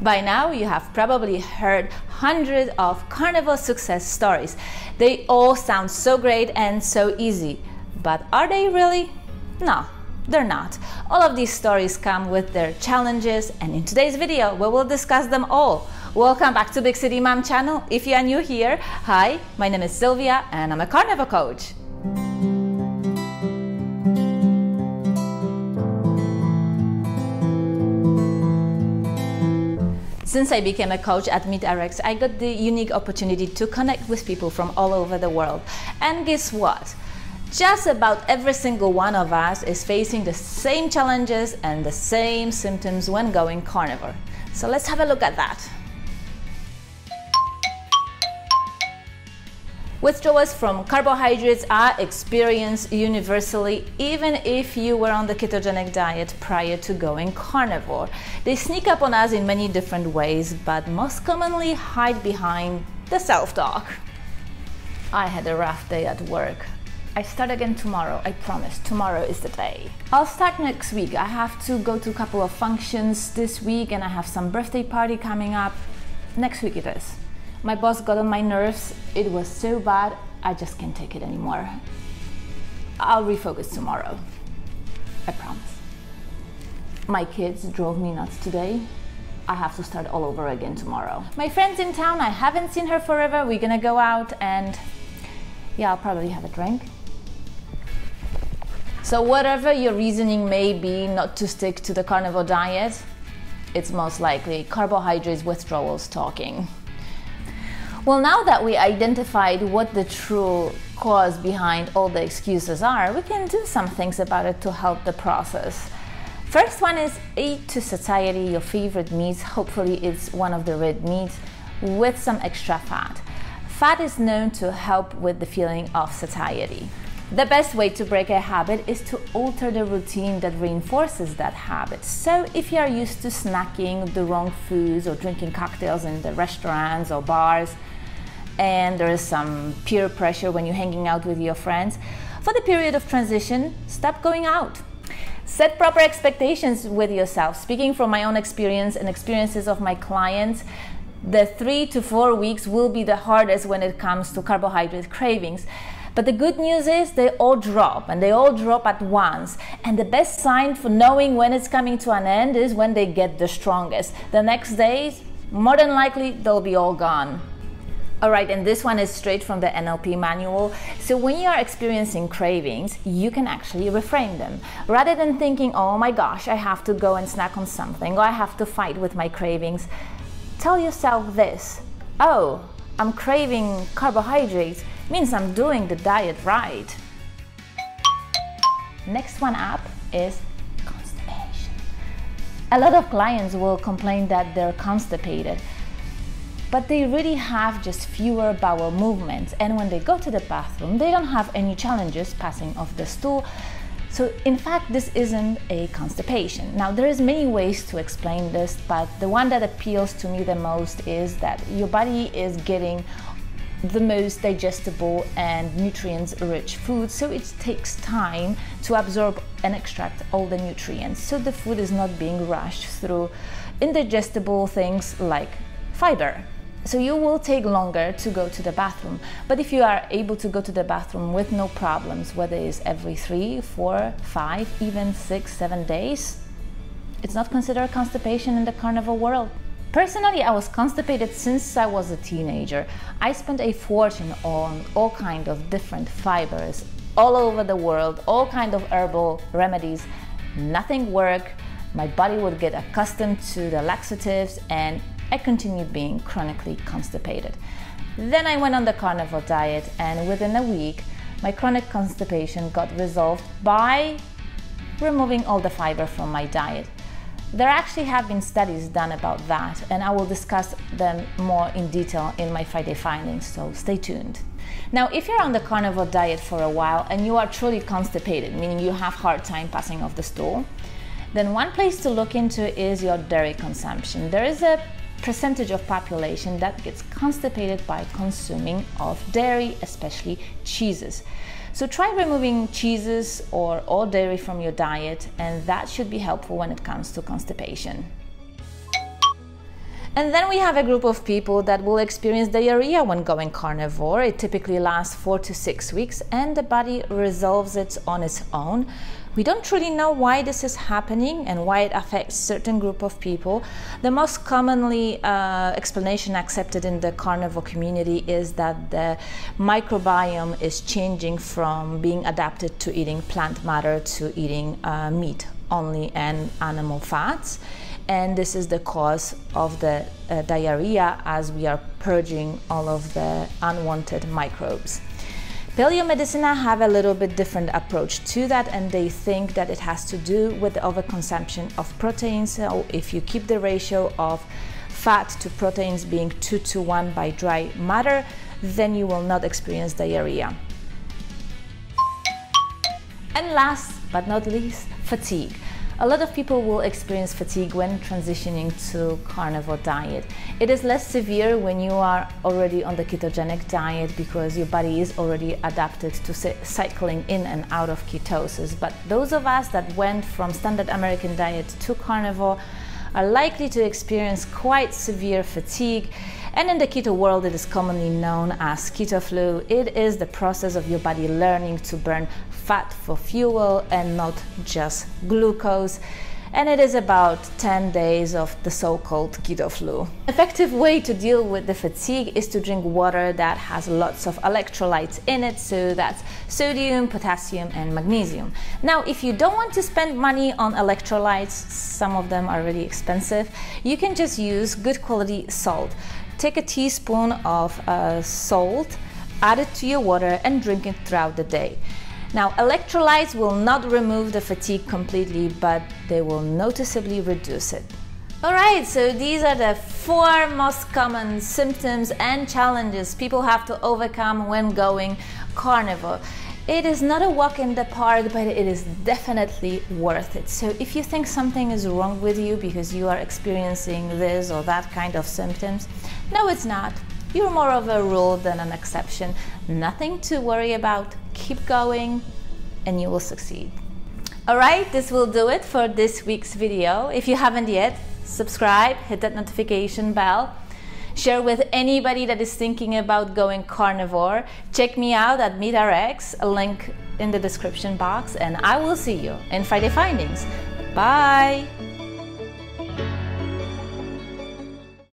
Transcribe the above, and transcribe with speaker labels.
Speaker 1: By now, you have probably heard hundreds of carnivore success stories. They all sound so great and so easy, but are they really? No, they're not. All of these stories come with their challenges, and in today's video, we will discuss them all. Welcome back to Big City Mom channel. If you are new here, hi, my name is Sylvia and I'm a carnivore coach. Since I became a coach at MeetRx, I got the unique opportunity to connect with people from all over the world. And guess what? Just about every single one of us is facing the same challenges and the same symptoms when going carnivore. So let's have a look at that. Withdrawals from carbohydrates are experienced universally, even if you were on the ketogenic diet prior to going carnivore. They sneak up on us in many different ways, but most commonly hide behind the self-talk. I had a rough day at work. I start again tomorrow, I promise. Tomorrow is the day. I'll start next week. I have to go to a couple of functions this week and I have some birthday party coming up. Next week it is. My boss got on my nerves. It was so bad, I just can't take it anymore. I'll refocus tomorrow. I promise. My kids drove me nuts today. I have to start all over again tomorrow. My friend's in town, I haven't seen her forever. We're gonna go out and yeah, I'll probably have a drink. So whatever your reasoning may be not to stick to the carnivore diet, it's most likely carbohydrate withdrawals talking. Well, now that we identified what the true cause behind all the excuses are, we can do some things about it to help the process. First one is eat to satiety your favorite meats. Hopefully it's one of the red meats with some extra fat. Fat is known to help with the feeling of satiety. The best way to break a habit is to alter the routine that reinforces that habit. So if you are used to snacking the wrong foods or drinking cocktails in the restaurants or bars, and there is some peer pressure when you're hanging out with your friends, for the period of transition, stop going out. Set proper expectations with yourself. Speaking from my own experience and experiences of my clients, the 3 to 4 weeks will be the hardest when it comes to carbohydrate cravings. But the good news is they all drop, and they all drop at once. And the best sign for knowing when it's coming to an end is when they get the strongest. The next days, more than likely, they'll be all gone. All right, and this one is straight from the NLP manual. So when you are experiencing cravings, you can actually reframe them. Rather than thinking, oh my gosh, I have to go and snack on something, or I have to fight with my cravings, tell yourself this: oh, I'm craving carbohydrates, means I'm doing the diet right. Next one up is constipation. A lot of clients will complain that they're constipated, but they really have just fewer bowel movements, and when they go to the bathroom, they don't have any challenges passing off the stool. So in fact, this isn't a constipation. Now, there is many ways to explain this, but the one that appeals to me the most is that your body is getting the most digestible and nutrients-rich food, so it takes time to absorb and extract all the nutrients. So the food is not being rushed through indigestible things like fiber. So you will take longer to go to the bathroom. But if you are able to go to the bathroom with no problems, whether it's every 3, 4, 5, even 6, 7 days, it's not considered constipation in the carnivore world. Personally, I was constipated since I was a teenager. I spent a fortune on all kinds of different fibers all over the world, all kinds of herbal remedies. Nothing worked. My body would get accustomed to the laxatives and I continued being chronically constipated. Then I went on the carnivore diet, and within a week, my chronic constipation got resolved by removing all the fiber from my diet. There actually have been studies done about that, and I will discuss them more in detail in my Friday findings, so stay tuned. Now, if you're on the carnivore diet for a while and you are truly constipated, meaning you have hard time passing off the stool, then one place to look into is your dairy consumption. There is a percentage of population that gets constipated by consuming of dairy, especially cheeses. So try removing cheeses or all dairy from your diet, and that should be helpful when it comes to constipation. And then we have a group of people that will experience diarrhea when going carnivore. It typically lasts 4 to 6 weeks and the body resolves it on its own. We don't really know why this is happening and why it affects certain group of people. The most commonly explanation accepted in the carnivore community is that the microbiome is changing from being adapted to eating plant matter to eating meat only and animal fats. And this is the cause of the diarrhea, as we are purging all of the unwanted microbes. Paleomedicina have a little bit different approach to that, and they think that it has to do with the overconsumption of proteins. So if you keep the ratio of fat to proteins being 2 to 1 by dry matter, then you will not experience diarrhea. And last but not least, fatigue. A lot of people will experience fatigue when transitioning to carnivore diet. It is less severe when you are already on the ketogenic diet because your body is already adapted to cycling in and out of ketosis. But those of us that went from standard American diet to carnivore are likely to experience quite severe fatigue. And in the keto world, it is commonly known as keto flu. It is the process of your body learning to burn fat for fuel and not just glucose. And it is about 10 days of the so-called keto flu. An effective way to deal with the fatigue is to drink water that has lots of electrolytes in it, so that's sodium, potassium, and magnesium. Now, if you don't want to spend money on electrolytes, some of them are really expensive, you can just use good quality salt. Take a teaspoon of salt, add it to your water, and drink it throughout the day. Now, electrolytes will not remove the fatigue completely, but they will noticeably reduce it. Alright, so these are the 4 most common symptoms and challenges people have to overcome when going carnivore. It is not a walk in the park, but it is definitely worth it. So if you think something is wrong with you because you are experiencing this or that kind of symptoms, no, it's not. You're more of a rule than an exception. Nothing to worry about. Keep going and you will succeed. Alright, this will do it for this week's video. If you haven't yet, subscribe, hit that notification bell. Share with anybody that is thinking about going carnivore. Check me out at MeatRx, a link in the description box, and I will see you in Friday Findings. Bye!